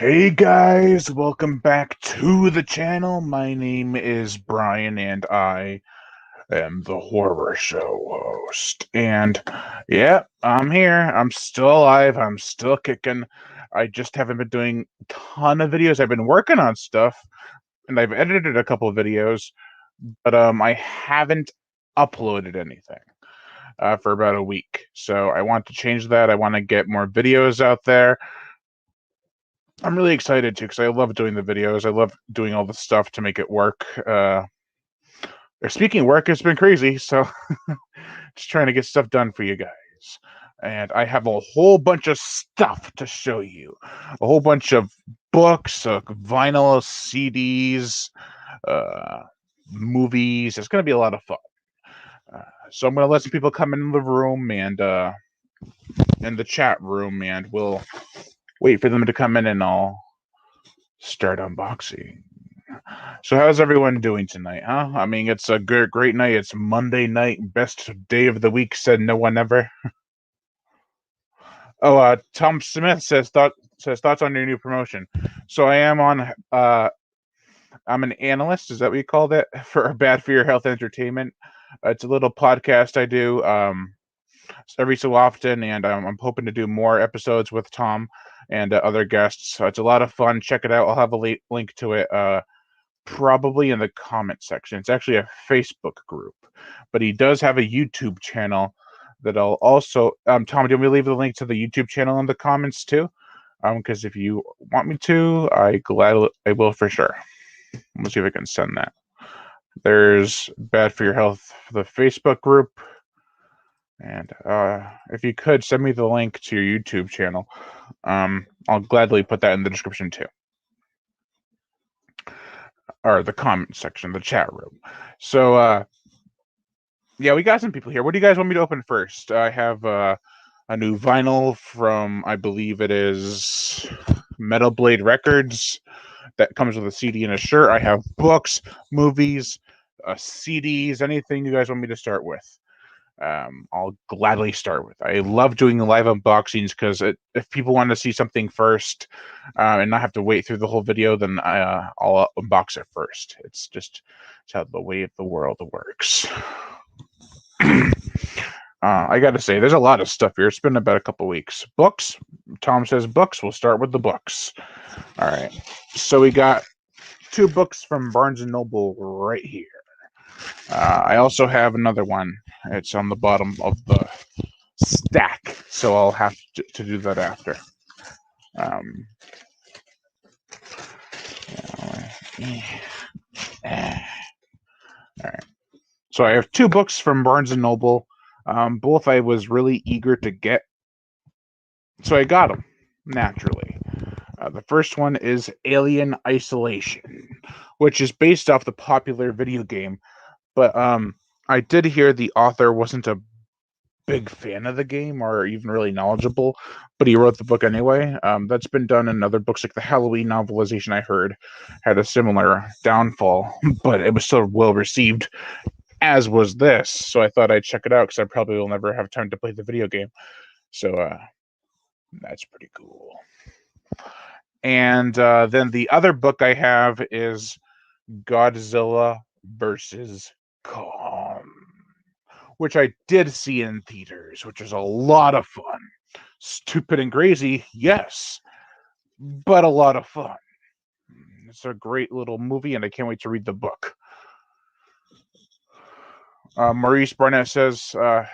Hey guys, welcome back to the channel. My name is Brian and I am the horror show host. And yeah, I'm here. I'm still alive. I'm still kicking. I just haven't been doing a ton of videos. I've been working on stuff and I've edited a couple of videos, but I haven't uploaded anything for about a week. So I want to change that. I want to get more videos out there. I'm really excited too because I love doing the videos. I love doing all the stuff to make it work. Speaking of work, it's been crazy, so just trying to get stuff done for you guys. And I have a whole bunch of stuff to show you. A whole bunch of books, vinyl, CDs, uh, movies. It's going to be a lot of fun. So I'm going to let some people come in the room and in the chat room, and we'll wait for them to come in, and I'll start unboxing. So how's everyone doing tonight, huh? I mean, it's a great night. It's Monday night, best day of the week, said no one ever. Oh, Tom Smith says thoughts on your new promotion. So I am on I'm an analyst, is that what you called it? For Bad for Your Health Entertainment. It's a little podcast I do every so often, and I'm hoping to do more episodes with Tom and other guests. So it's a lot of fun. Check it out. I'll have a link to it probably in the comment section. It's actually a Facebook group, but he does have a YouTube channel that I'll also. Tom, do you want me to leave the link to the YouTube channel in the comments too? Because if you want me to, I will for sure. Let's see if I can send that. There's Bad for Your Health, the Facebook group, and if you could send me the link to your YouTube channel, I'll gladly put that in the description too, or the comment section, the chat room. So yeah, we got some people here. What do you guys want me to open first? I have a new vinyl from, I believe it is Metal Blade Records, that comes with a CD and a shirt. I have books, movies, CDs, anything you guys want me to start with. I'll gladly start with. I love doing live unboxings because if people want to see something first and not have to wait through the whole video, then I'll unbox it first. It's how the way of the world works. I got to say, there's a lot of stuff here. It's been about a couple weeks. Books. Tom says books. We'll start with the books. All right. So we got two books from Barnes and Noble right here. I also have another one. It's on the bottom of the stack, so I'll have to do that after. Um, all right. So I have two books from Barnes and Noble. Both I was really eager to get, so I got them naturally. The first one is Alien Isolation, which is based off the popular video game. But I did hear the author wasn't a big fan of the game or even really knowledgeable, but he wrote the book anyway. That's been done in other books, like the Halloween novelization I heard had a similar downfall, but it was still well received, as was this. So I thought I'd check it out because I probably will never have time to play the video game. So that's pretty cool. And then the other book I have is Godzilla versus Kong, which I did see in theaters, which was a lot of fun. Stupid and crazy, yes, but a lot of fun. It's a great little movie, and I can't wait to read the book. Maurice Barnett says,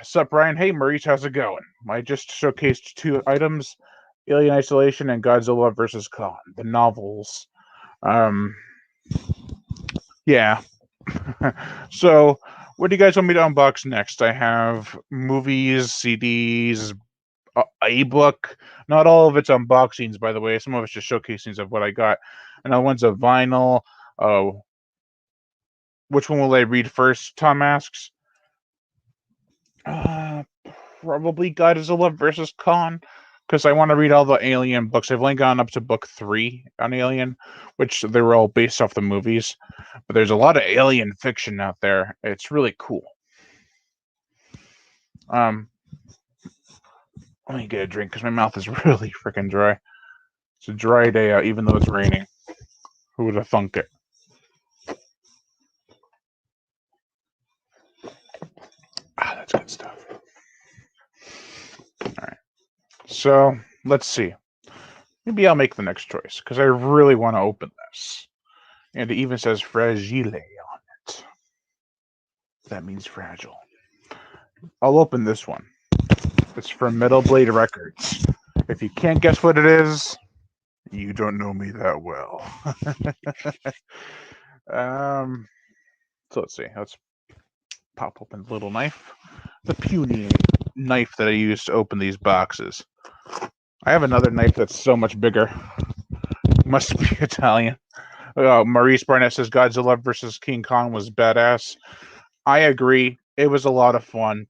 "Sup, Brian? Hey, Maurice, how's it going? I just showcased two items: Alien Isolation and Godzilla vs. Kong, the novels. Um, yeah. So, what do you guys want me to unbox next? I have movies, CDs, a book. Not all of it's unboxings, by the way. Some of it's just showcasings of what I got. Another one's a vinyl. Which one will I read first? Tom asks. Uh, Probably Godzilla versus Kong, because I want to read all the Alien books. I've only gone up to book 3 on Alien, which they were all based off the movies. But there's a lot of alien fiction out there. It's really cool. Let me get a drink because my mouth is really freaking dry. It's a dry day out, even though it's raining. Who would have thunk it? That's good stuff. All right. So let's see. Maybe I'll make the next choice because I really want to open this. And it even says fragile on it. That means fragile. I'll open this one. It's from Metal Blade Records. If you can't guess what it is, you don't know me that well. So let's see. Let's pop open the little knife. The puny knife that I use to open these boxes. I have another knife that's so much bigger. Must be Italian. Maurice Barnett says Godzilla vs. King Kong was badass. I agree. It was a lot of fun.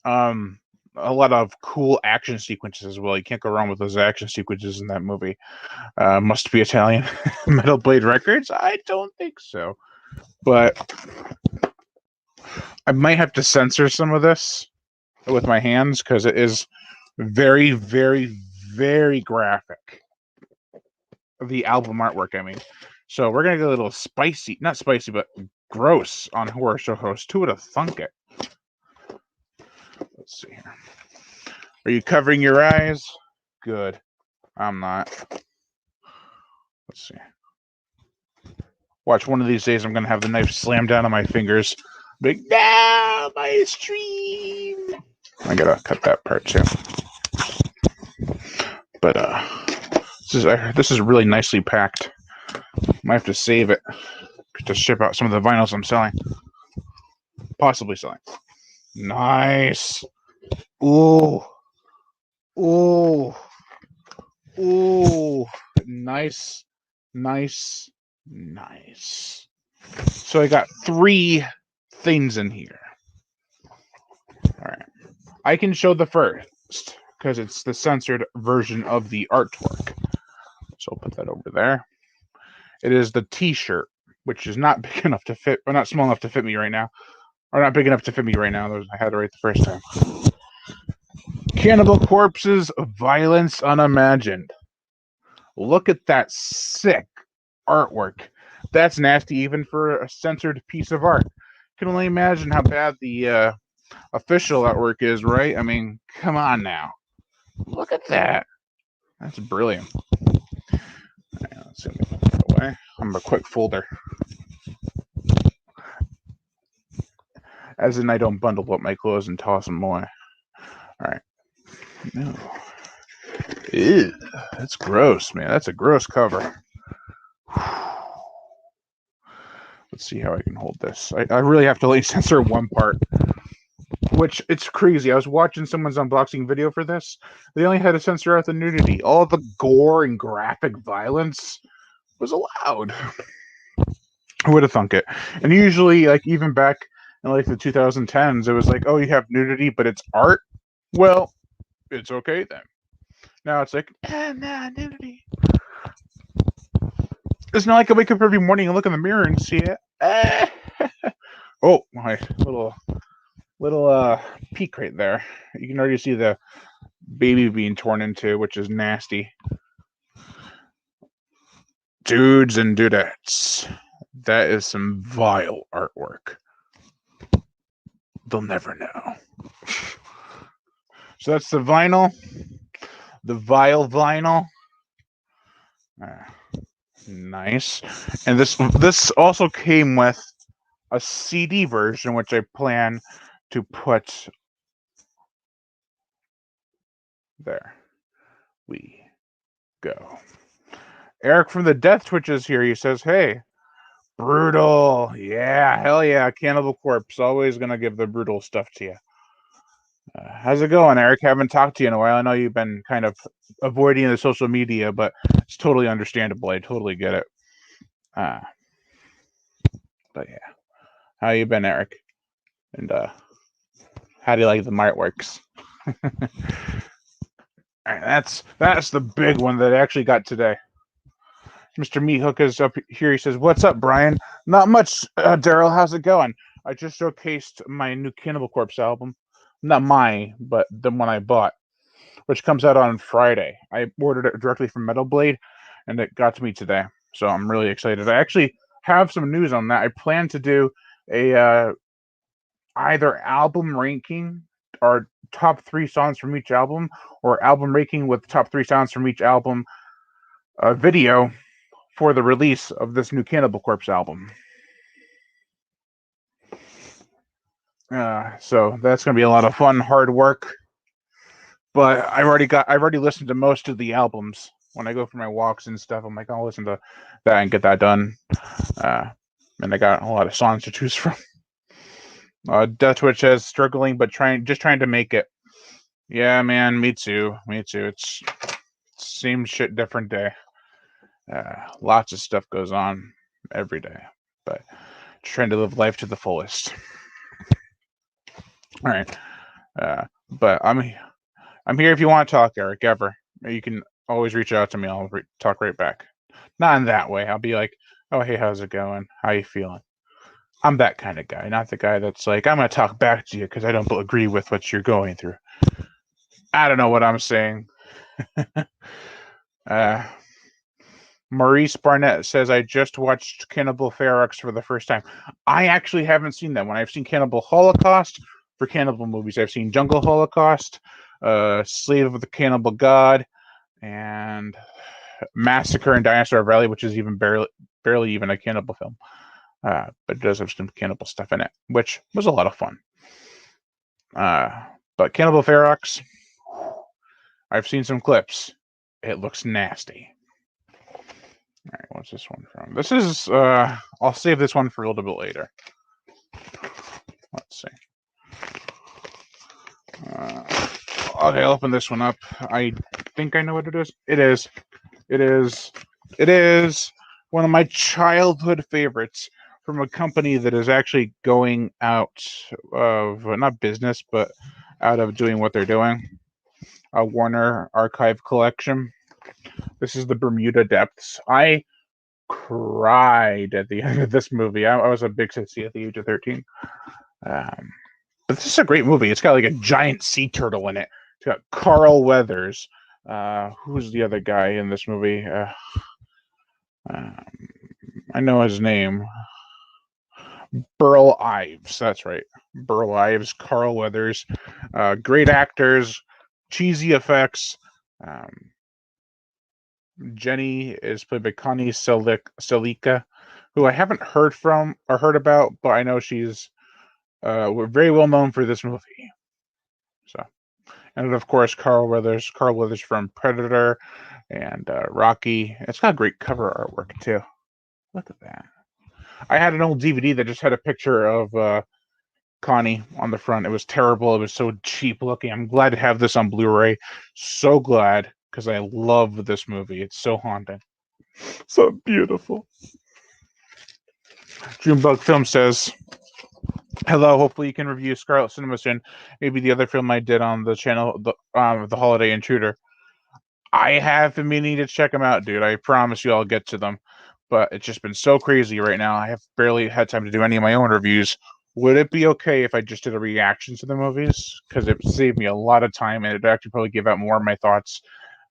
A lot of cool action sequences as well. You can't go wrong with those action sequences in that movie. Must be Italian. Metal Blade Records? I don't think so. But I might have to censor some of this with my hands because it is very, very, very graphic. The album artwork, I mean. So we're going to get a little spicy, not spicy, but gross on Horror Show Host. Who would have thunk it? Let's see here. Are you covering your eyes? Good. I'm not. Let's see. Watch, one of these days I'm going to have the knife slammed down on my fingers. Big, no, my stream. I got to cut that part too. But this is really nicely packed. Might have to save it to ship out some of the vinyls I'm selling. Possibly selling. Nice. Ooh. Ooh. Ooh. Nice. Nice. Nice. So I got 3 things in here. All right. I can show the first because it's the censored version of the artwork. So I'll put that over there. It is the t-shirt, which is not big enough to fit, or not small enough to fit me right now. Or not big enough to fit me right now. I had it right the first time. Cannibal Corpse's Violence Unimagined. Look at that sick artwork. That's nasty even for a censored piece of art. Can only imagine how bad the official artwork is, right? I mean, come on now. Look at that. That's brilliant. Right, let's see, put that away. I'm a quick folder. As in, I don't bundle up my clothes and toss them away. All right. No. Ew, that's gross, man. That's a gross cover. Let's see how I can hold this. I really have to only censor one part, which it's crazy. I was watching someone's unboxing video for this. They only had to censor out the nudity. All the gore and graphic violence was allowed. Who would have thunk it? And usually, like even back in like the 2010s, it was like, oh, you have nudity, but it's art. Well, it's okay then. Now it's like, nah, nudity. It's not like I wake up every morning and look in the mirror and see it. Oh, my little peek right there. You can already see the baby being torn into, which is nasty. Dudes and dudettes. That is some vile artwork. They'll never know. So that's the vinyl. The vile vinyl. Nice. And this also came with a CD version, which I plan to put there. We go. Eric from the Death Twitch is here. He says, hey, brutal. Yeah, hell yeah. Cannibal Corpse. Always going to give the brutal stuff to you. How's it going, Eric? Haven't talked to you in a while. I know you've been kind of avoiding the social media, but it's totally understandable. I totally get it. But yeah. How you been, Eric? And how do you like the artworks? All right, that's the big one that I actually got today. Mr. Meat Hook is up here. He says, what's up, Brian? Not much, Daryl. How's it going? I just showcased my new Cannibal Corpse album. Not mine, but the one I bought. which comes out on Friday. I ordered it directly from Metal Blade, and it got to me today. So I'm really excited. I actually have some news on that. I plan to do a either album ranking or top 3 songs from each album, or album ranking with top 3 songs from each album video for the release of this new Cannibal Corpse album. So that's going to be a lot of fun, hard work. But I've already listened to most of the albums. When I go for my walks and stuff, I'm like, I'll listen to that and get that done. And I got a lot of songs to choose from. Death Twitch says struggling, but trying to make it. Yeah, man, me too. It's same shit, different day. Lots of stuff goes on every day, but trying to live life to the fullest. All right, but I'm here if you want to talk, Eric. Ever you can always reach out to me. I'll talk right back. Not in that way. I'll be like, oh hey, how's it going? How you feeling? I'm that kind of guy, not the guy that's like, I'm gonna talk back to you because I don't agree with what you're going through. I don't know what I'm saying. Maurice Barnett says, I just watched Cannibal Ferox for the first time. I actually haven't seen that one. I've seen Cannibal Holocaust for cannibal movies. I've seen Jungle Holocaust, Slave of the Cannibal God, and Massacre in Dinosaur Valley, which is even barely even a cannibal film. But it does have some cannibal stuff in it, which was a lot of fun. But Cannibal Ferox, I've seen some clips. It looks nasty. All right, what's this one from? This is, I'll save this one for a little bit later. Let's see. Okay, I'll open this one up. I think I know what it is. It is one of my childhood favorites from a company that is actually going out of, not business, but out of doing what they're doing. A Warner Archive collection. This is the Bermuda Depths. I cried at the end of this movie. I was a big sissy at the age of 13. But this is a great movie. It's got like a giant sea turtle in it. It's got Carl Weathers. Who's the other guy in this movie? I know his name. Burl Ives. That's right. Burl Ives, Carl Weathers. Great actors, cheesy effects. Jenny is played by Connie Selika, who I haven't heard from or heard about, but I know she's very well known for this movie. So, and of course, Carl Weathers from Predator and Rocky. It's got great cover artwork too. Look at that. I had an old DVD that just had a picture of Connie on the front. It was terrible. It was so cheap looking. I'm glad to have this on Blu-ray. So glad, because I love this movie. It's so haunting. So beautiful. Junebug Film says, hello, hopefully you can review Scarlet Cinema soon. Maybe the other film I did on the channel, the Holiday Intruder. I have been meaning to check them out, dude. I promise you I'll get to them. But it's just been so crazy right now. I have barely had time to do any of my own reviews. Would it be okay if I just did a reaction to the movies? Because it saved me a lot of time, and it'd actually probably give out more of my thoughts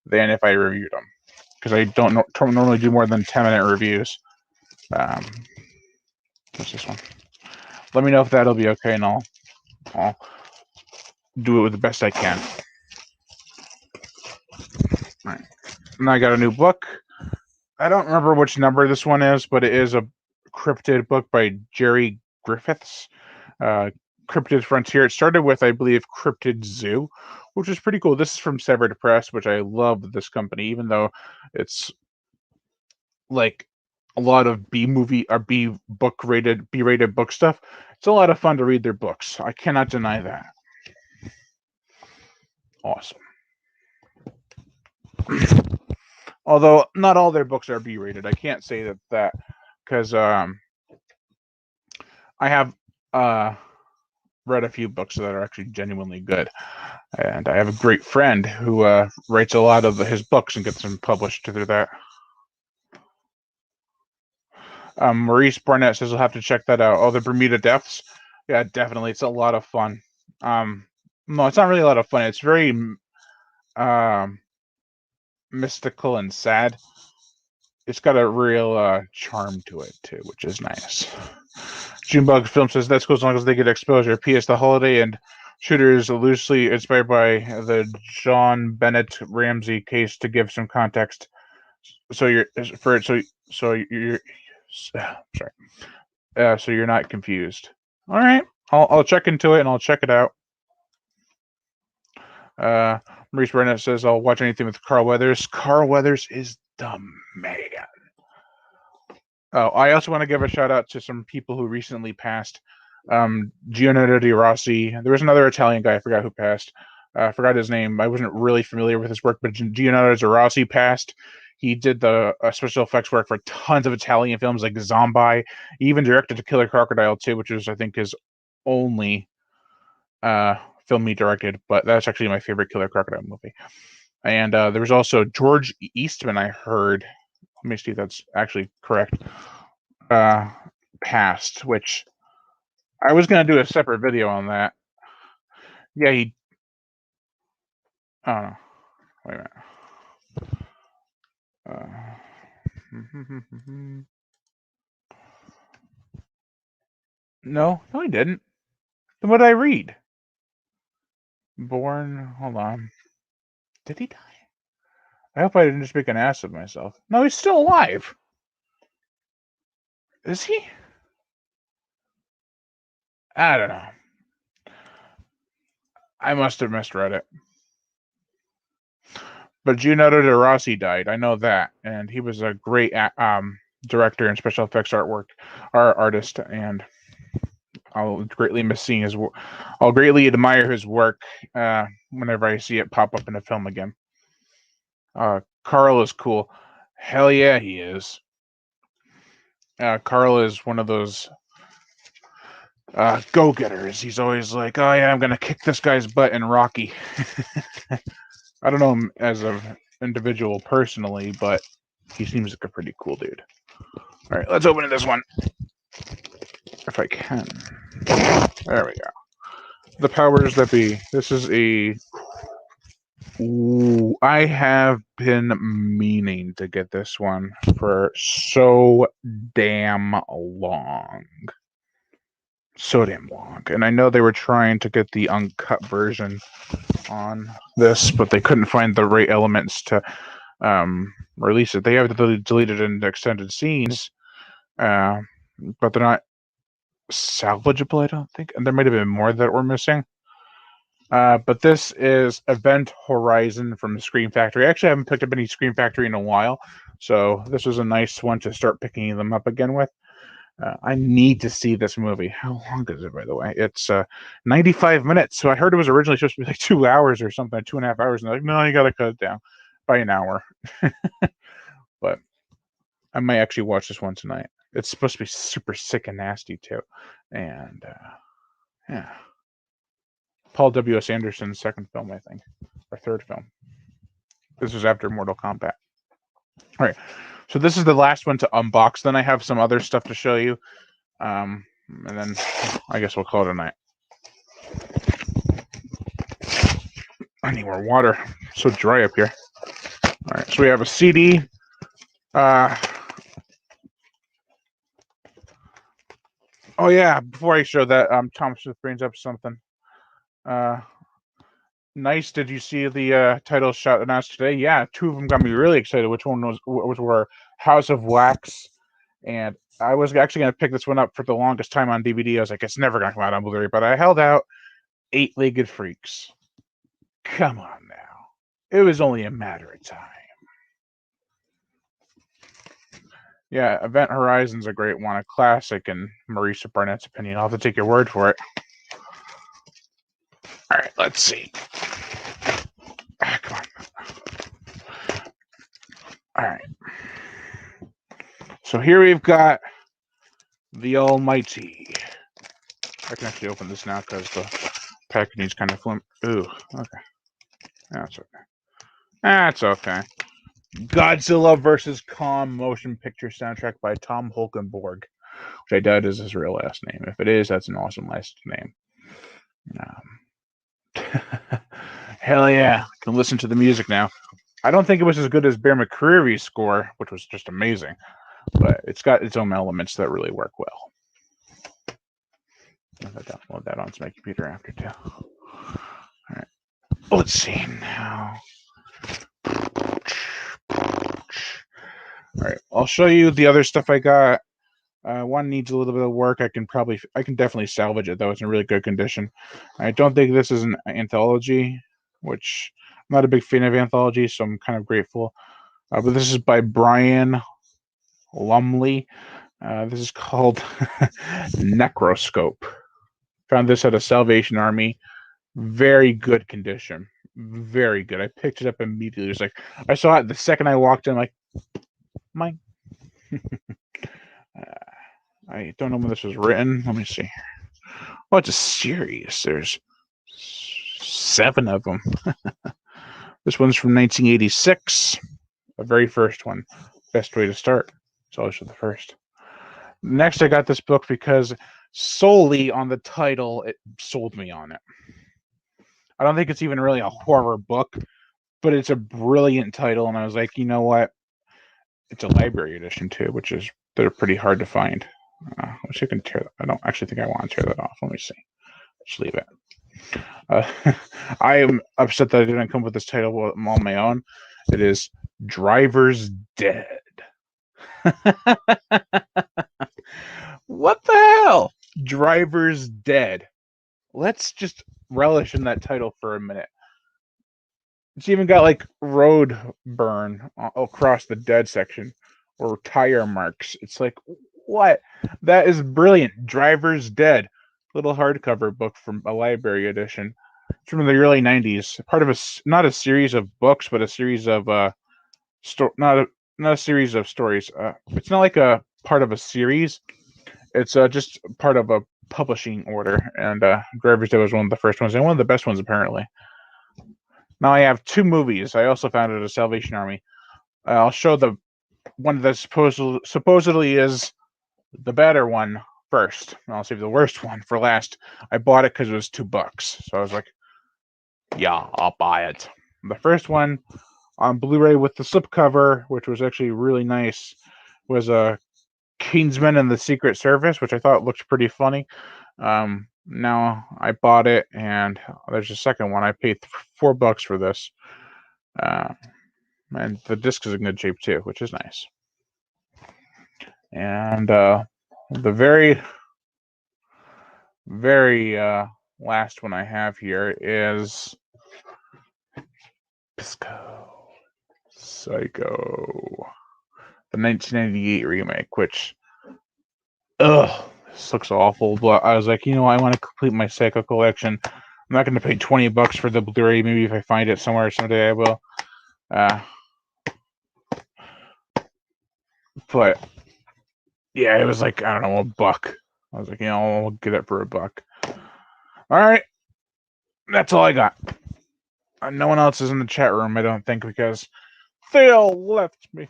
than if I reviewed them. Because I don't normally do more than 10-minute reviews. What's this one? Let me know if that'll be okay, and I'll do it with the best I can. All right. And I got a new book. I don't remember which number this one is, but it is a cryptid book by Jerry Griffiths. Cryptid Frontier. It started with, I believe, Cryptid Zoo, which is pretty cool. This is from Severed Press, which I love this company, even though it's like a lot of B rated book stuff. It's a lot of fun to read their books. I cannot deny that. Awesome. Although not all their books are B rated. I can't say that because I have read a few books that are actually genuinely good. And I have a great friend who writes a lot of his books and gets them published through that. Maurice Barnett says I'll have to check that out. Oh, the Bermuda Depths? Yeah, definitely. It's a lot of fun. No, it's not really a lot of fun. It's very... mystical and sad. It's got a real charm to it too, which is nice. Junebug Film says that's cool as long as they get exposure. P.S. The Holiday and Shooter is loosely inspired by the John Bennett Ramsey case. To give some context, so you're sorry, so you're not confused. All right, I'll check into it and I'll check it out. Maurice Burnett says I'll watch anything with Carl Weathers. Carl Weathers is the man. Oh, I also want to give a shout out to some people who recently passed. Gianotto Di Rossi. There was another Italian guy, I forgot who passed. I forgot his name. I wasn't really familiar with his work, but Gianotto Di Rossi passed. He did the special effects work for tons of Italian films like Zombie. He even directed To Killer Crocodile too, which is, I think, his only film he directed. But that's actually my favorite Killer Crocodile movie. And there was also George Eastman, I heard. Let me see if that's actually correct. Passed, which I was going to do a separate video on that. Yeah, he... Oh, no. Wait a minute. No, he didn't. Then what did I read? Born... Hold on. Did he die? I hope I didn't just make an ass of myself. No, he's still alive. Is he? I don't know. I must have misread it. But Gianotto Di Rossi died. I know that, and he was a great director and special effects artist, and I'll greatly miss seeing his. I'll greatly admire his work whenever I see it pop up in a film again. Carl is cool. Hell yeah, he is. Carl is one of those go-getters. He's always like, "Oh yeah, I'm gonna kick this guy's butt in Rocky." I don't know him as an individual personally, but he seems like a pretty cool dude. All right, let's open this one. If I can. There we go. The powers that be. This is a... Ooh, I have been meaning to get this one for so damn long. So damn long. And I know they were trying to get the uncut version on this, but they couldn't find the right elements to release it. They have deleted in extended scenes, but they're not salvageable, I don't think. And there might have been more that were missing. But this is Event Horizon from Scream Factory. I actually haven't picked up any Scream Factory in a while, so this was a nice one to start picking them up again with. I need to see this movie. How long is it, by the way? It's 95 minutes. So I heard it was originally supposed to be like 2 hours or something, 2.5 hours. And they're like, no, you got to cut it down by an hour. But I might actually watch this one tonight. It's supposed to be super sick and nasty, too. And, yeah. Paul W.S. Anderson's second film, I think. Or third film. This was after Mortal Kombat. All right. So this is the last one to unbox. Then I have some other stuff to show you. And then I guess we'll call it a night. I need more water. It's so dry up here. All right. So we have a CD. Oh, yeah. Before I show that, Tom Smith brings up something. Nice. Did you see the title shot announced today? Yeah, two of them got me really excited. Which were House of Wax, and I was actually going to pick this one up for the longest time on DVD. I was like, it's never going to come out on Blu-ray, but I held out. Eight-Legged Freaks. Come on now. It was only a matter of time. Yeah, Event Horizon's a great one, a classic in Maurice Barnett's opinion. I'll have to take your word for it. All right, let's see. Come on. All right. So here we've got the Almighty. I can actually open this now because the packaging's kind of flimsy. Ooh, okay. That's okay. That's okay. Godzilla vs. Kong motion picture soundtrack by Tom Holkenborg, which I doubt is his real last name. If it is, that's an awesome last name. Hell yeah. I can listen to the music now. I don't think it was as good as Bear McCreary's score, which was just amazing, but it's got its own elements that really work well. I'm going to download that onto my computer after too. All right. Let's see now. All right. I'll show you the other stuff I got. One needs a little bit of work. I can definitely salvage it though. It's in really good condition. I don't think this is an anthology, which I'm not a big fan of anthologies, so I'm kind of grateful. But this is by Brian Lumley. This is called Necroscope. Found this at a Salvation Army. Very good condition. Very good. I picked it up immediately. It was like I saw it the second I walked in. Like, mine. I don't know when this was written. Let me see. Oh, it's a series. There's 7 of them. This one's from 1986. The very first one. Best way to start. It's always the first. Next, I got this book because solely on the title, it sold me on it. I don't think it's even really a horror book, but it's a brilliant title, and I was like, you know what? It's a library edition too, they're pretty hard to find. Which I can tear that. I don't actually think I want to tear that off. Let me see. Just leave it. I am upset that I didn't come with this title on my own. It is Driver's Dead. What the hell? Driver's Dead. Let's just relish in that title for a minute. It's even got like road burn across the dead section or tire marks. It's like, what? That is brilliant. Driver's Dead. Little hardcover book from a library edition. It's from the early 90s. Part of not a series of books, but a series of not a series of stories. It's not like a part of a series. It's just part of a publishing order, and Driver's Dead was one of the first ones and one of the best ones apparently. Now I have 2 movies. I also found it at a Salvation Army. I'll show the one that supposedly is the better one first. I'll save the worst one for last. I bought it because it was $2, so I was like, yeah, I'll buy it. The first one on Blu-ray with the slipcover, which was actually really nice, was a Kingsman and the Secret Service, which I thought looked pretty funny. Now I bought it, and there's a second one. I paid $4 for this, and the disc is in good shape too, which is nice. And the very last one I have here is Pisco Psycho, the 1998 remake, which, this looks awful, but I was like, you know, I want to complete my Psycho collection. I'm not going to pay $20 for the Blu-ray. Maybe if I find it somewhere someday, I will. But yeah, it was like, I don't know, $1. I was like, you know, I'll get it for $1. All right, that's all I got. No one else is in the chat room, I don't think, because they all left me.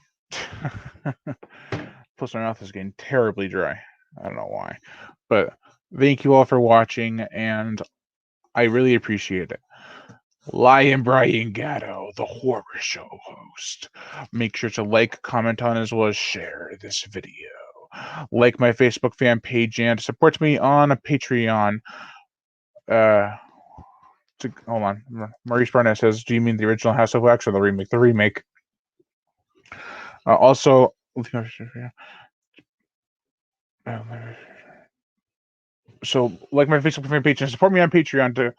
Plus, my mouth is getting terribly dry. I don't know why. But thank you all for watching, and I really appreciate it. Lion Brian Gatto, the horror show host. Make sure to like, comment on, as well as share this video. Like my Facebook fan page and support me on Patreon. Hold on. Maurice Barnett says, do you mean the original House of Wax or the remake? The remake. Also, so like my Facebook fan page and support me on Patreon. To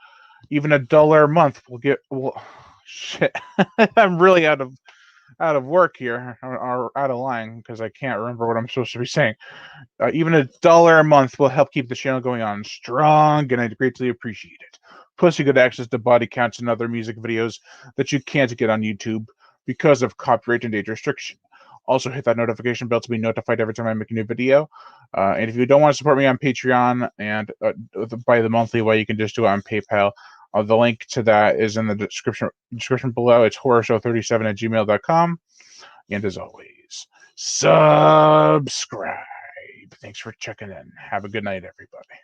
even $1 a month will get. Well, shit. I'm really out of work here, or out of line, because I can't remember what I'm supposed to be saying. Even $1 a month will help keep the channel going on strong, and I'd greatly appreciate it. Plus, you get access to body counts and other music videos that you can't get on YouTube because of copyright and data restriction. Also, hit that notification bell to be notified every time I make a new video. And if you don't want to support me on Patreon and by the monthly way, you can just do it on PayPal. The link to that is in the description below. It's horrorshow37@gmail.com. And as always, subscribe. Thanks for checking in. Have a good night, everybody.